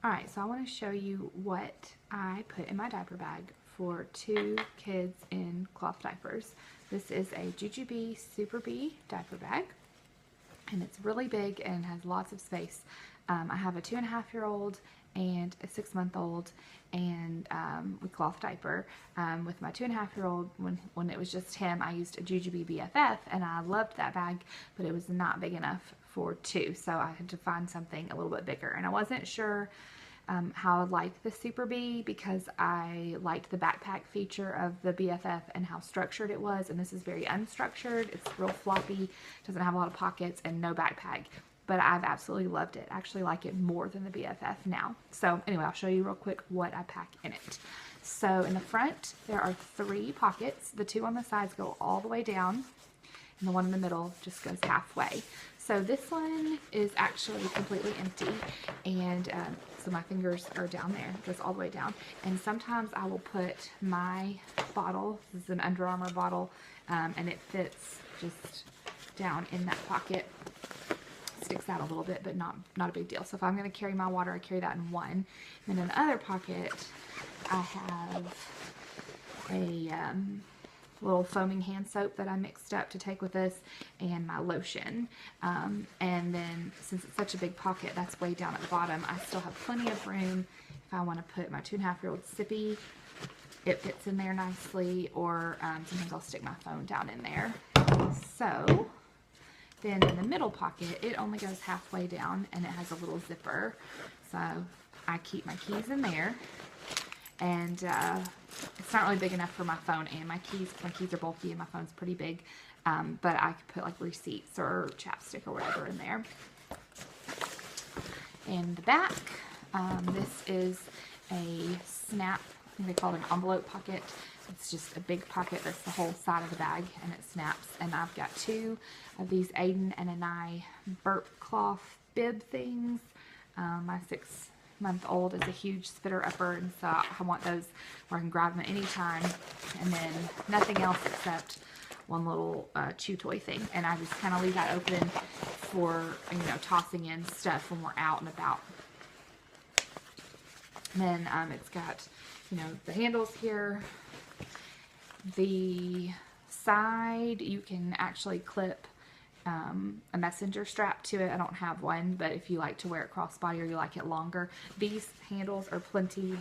Alright, so I want to show you what I put in my diaper bag for 2 kids in cloth diapers. This is a Jujube Super Bee diaper bag, and it's really big and has lots of space. I have a 2.5-year-old and a 6-month-old, and with cloth diaper. With my 2.5-year-old, when it was just him, I used a Jujube BFF, and I loved that bag, but it was not big enough for 2, so I had to find something a little bit bigger. And I wasn't sure how I liked the Super Bee because I liked the backpack feature of the BFF and how structured it was, and this is very unstructured. It's real floppy, doesn't have a lot of pockets, and no backpack. But I've absolutely loved it. I actually like it more than the BFF now. So anyway, I'll show you real quick what I pack in it. So in the front, there are 3 pockets. The 2 on the sides go all the way down, and the one in the middle just goes halfway. So this one is actually completely empty, and so my fingers are down there. It goes all the way down. And sometimes I will put my bottle, this is an Under Armour bottle, and it fits just down in that pocket. Sticks out a little bit, but not a big deal. So if I'm going to carry my water, I carry that in one. And in the other pocket, I have a little foaming hand soap that I mixed up to take with us, and my lotion. And then since it's such a big pocket, that's way down at the bottom, I still have plenty of room if I want to put my 2.5-year-old sippy. It fits in there nicely, or sometimes I'll stick my phone down in there. So then in the middle pocket, it only goes halfway down, and it has a little zipper. So I keep my keys in there, and it's not really big enough for my phone and my keys. My keys are bulky and my phone's pretty big, but I could put like receipts or chapstick or whatever in there. In the back, this is a snap, I think they call it an envelope pocket. It's just a big pocket that's the whole side of the bag, and it snaps. And I've got 2 of these Aiden and Anai burp cloth bib things. My 6-month-old is a huge spitter upper, and so I want those where I can grab them at any time. And then nothing else except one little chew toy thing. And I just kind of leave that open for, you know, tossing in stuff when we're out and about. And then it's got, you know, the handles here. The side, you can actually clip a messenger strap to it. I don't have one, but if you like to wear it crossbody or you like it longer, these handles are plenty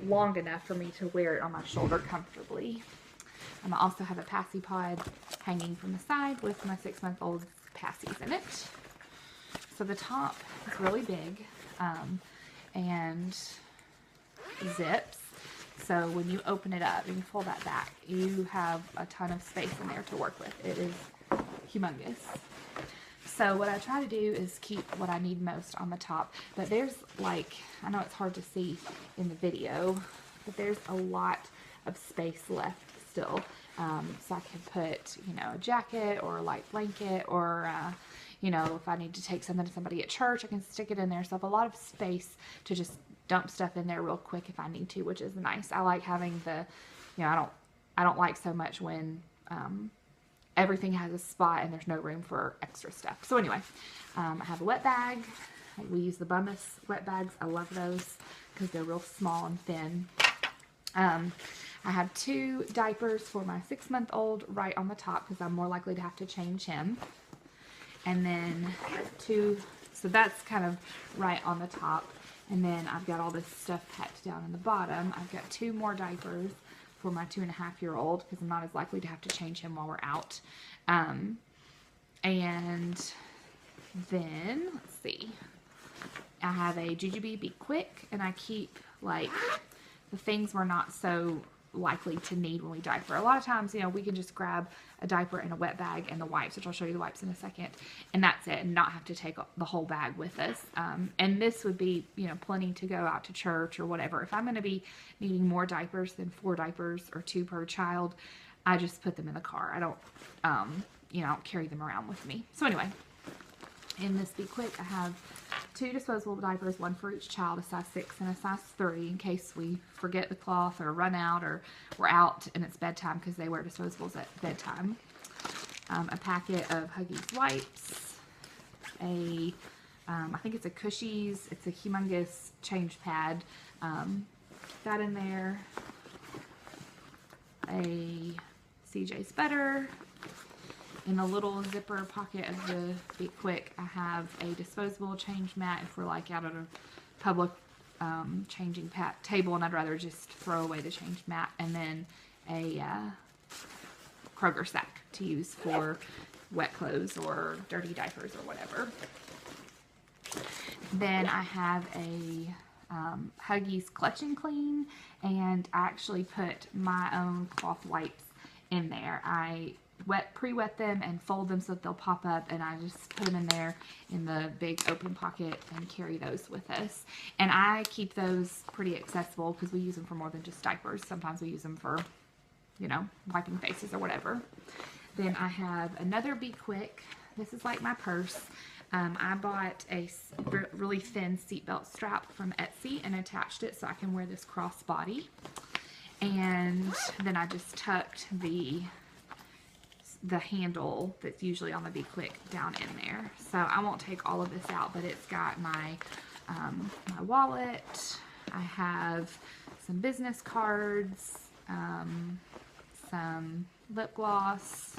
long enough for me to wear it on my shoulder comfortably. I also have a passy pod hanging from the side with my 6-month-old's passies in it. So the top is really big and zips. So when you open it up and you pull that back, you have a ton of space in there to work with. It is humongous. So what I try to do is keep what I need most on the top. But there's, like, I know it's hard to see in the video, but there's a lot of space left still. So I can put, you know, a jacket or a light blanket, or you know, if I need to take something to somebody at church, I can stick it in there. So I have a lot of space to just dump stuff in there real quick if I need to, which is nice. I like having the, you know, I don't like so much when everything has a spot and there's no room for extra stuff. So anyway, I have a wet bag. We use the Bummus wet bags. I love those because they're real small and thin. I have 2 diapers for my 6-month-old right on the top because I'm more likely to have to change him. And then 2, so that's kind of right on the top. And then I've got all this stuff packed down in the bottom. I've got 2 more diapers for my 2.5-year-old because I'm not as likely to have to change him while we're out. And then, let's see, I have a Jujube Be Quick, and I keep, like, the things we're not so likely to need when we diaper. A lot of times, you know, we can just grab a diaper and a wet bag and the wipes, which I'll show you the wipes in a second, and that's it, and not have to take the whole bag with us. And this would be, you know, plenty to go out to church or whatever. If I'm going to be needing more diapers than 4 diapers or 2 per child, I just put them in the car. I don't, you know, I don't carry them around with me. So anyway, in this Be Quick, I have 2 disposable diapers, 1 for each child, a size 6 and a size 3, in case we forget the cloth or run out or we're out and it's bedtime, because they wear disposables at bedtime. A packet of Huggies wipes, a I think it's a Cushies. It's a humongous change pad. That in there. A CJ's Better. In the little zipper pocket of the Be Quick, I have a disposable change mat if we're like out at a public changing table and I'd rather just throw away the change mat. And then a Kroger sack to use for wet clothes or dirty diapers or whatever. Then I have a Huggies Clutch and Clean, and I actually put my own cloth wipes in there. I pre-wet them and fold them so that they'll pop up, and I just put them in there in the big open pocket and carry those with us. And I keep those pretty accessible because we use them for more than just diapers. Sometimes we use them for, you know, wiping faces or whatever. Then I have another Be Quick. This is like my purse. I bought a really thin seatbelt strap from Etsy and attached it so I can wear this crossbody. And then I just tucked the handle that's usually on the Be Quick down in there. So I won't take all of this out, but it's got my my wallet. I have some business cards, some lip gloss.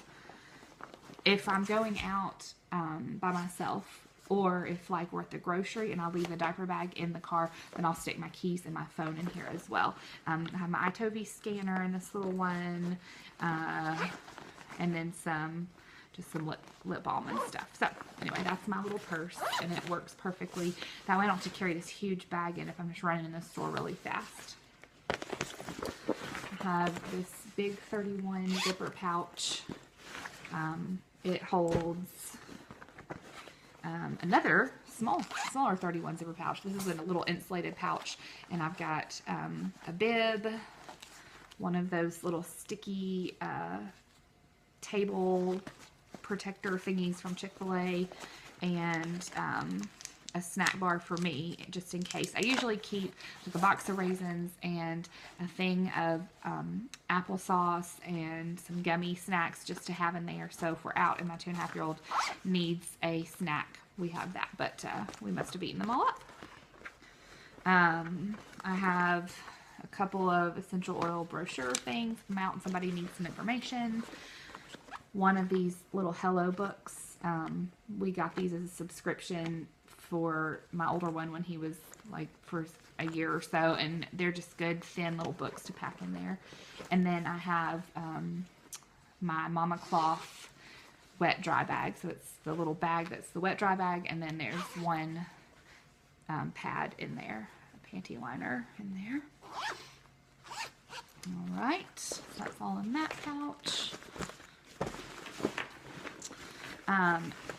If I'm going out by myself, or if like we're at the grocery and I'll leave a diaper bag in the car, then I'll stick my keys and my phone in here as well. I have my iTovi scanner in this little one, and then just some lip balm and stuff. So anyway, that's my little purse, and it works perfectly. That way I don't have to carry this huge bag in if I'm just running in the store really fast. I have this big 31 zipper pouch. It holds another smaller 31 zipper pouch. This is in a little insulated pouch, and I've got a bib, one of those little sticky table protector thingies from Chick-fil-A, and a snack bar for me, just in case. I usually keep like a box of raisins and a thing of applesauce and some gummy snacks just to have in there. So if we're out and my 2.5-year-old needs a snack, we have that. But we must have eaten them all up. I have a couple of essential oil brochure things from out and somebody needs some information. One of these little Hello books. We got these as a subscription for my older one when he was like for a year or so, and they're just good thin little books to pack in there. And then I have my Mama Cloth wet dry bag, so it's the little bag that's the wet dry bag, and then there's one pad in there, a panty liner in there. All right, so that's all in that pouch.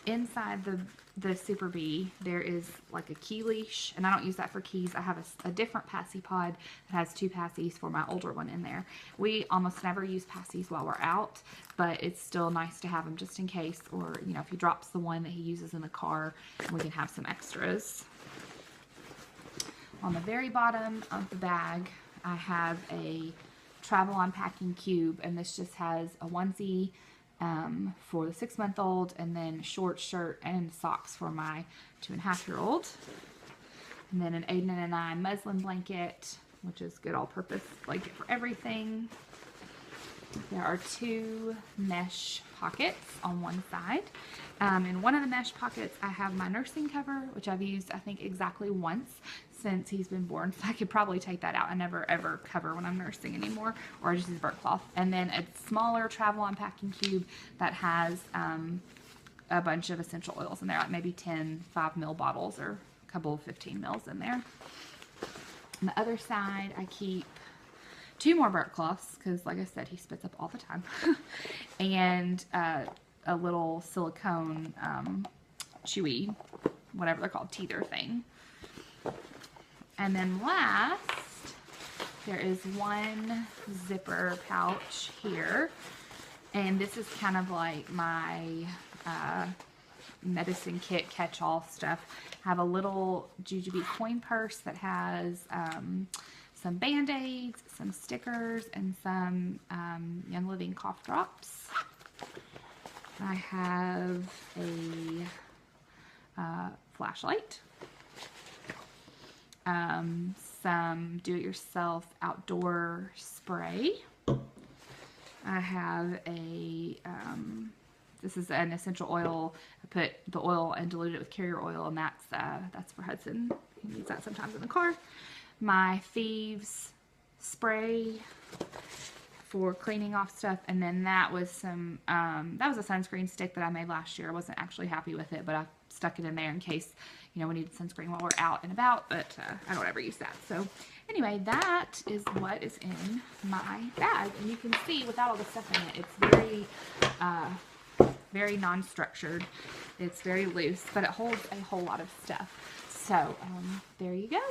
Inside the Super Bee, there is like a key leash, and I don't use that for keys. I have a different passy pod that has 2 passies for my older one in there. We almost never use passies while we're out, but it's still nice to have them just in case, or you know, if he drops the one that he uses in the car, we can have some extras. On the very bottom of the bag, I have a travel unpacking cube, and this just has a onesie for the 6-month-old, and then short shirt and socks for my 2.5-year-old. And then an Aiden and I muslin blanket, which is good all-purpose blanket for everything. There are 2 mesh pockets on one side. In one of the mesh pockets, I have my nursing cover, which I've used, I think, exactly once since he's been born. So I could probably take that out. I never ever cover when I'm nursing anymore, or I just use burnt cloth. And then a smaller travel unpacking cube that has a bunch of essential oils in there, like maybe 10 5 ml bottles or a couple of 15 mils in there. On the other side, I keep 2 more burnt cloths, because like I said, he spits up all the time. And a little silicone chewy, whatever they're called, teether thing. And then last, there is one zipper pouch here, and this is kind of like my medicine kit catch-all stuff. I have a little Jujube coin purse that has some Band-Aids, some stickers, and some Young Living cough drops. I have a flashlight, some do-it-yourself outdoor spray. I have a, this is an essential oil. I put the oil and diluted it with carrier oil, and that's for Hudson. He needs that sometimes in the car. My Thieves spray for cleaning off stuff, and then that was some, that was a sunscreen stick that I made last year. I wasn't actually happy with it, but I stuck it in there in case, you know, we needed sunscreen while we're out and about, but I don't ever use that. So anyway, that is what is in my bag, and you can see without all the stuff in it, it's very non-structured. It's very loose, but it holds a whole lot of stuff. So there you go.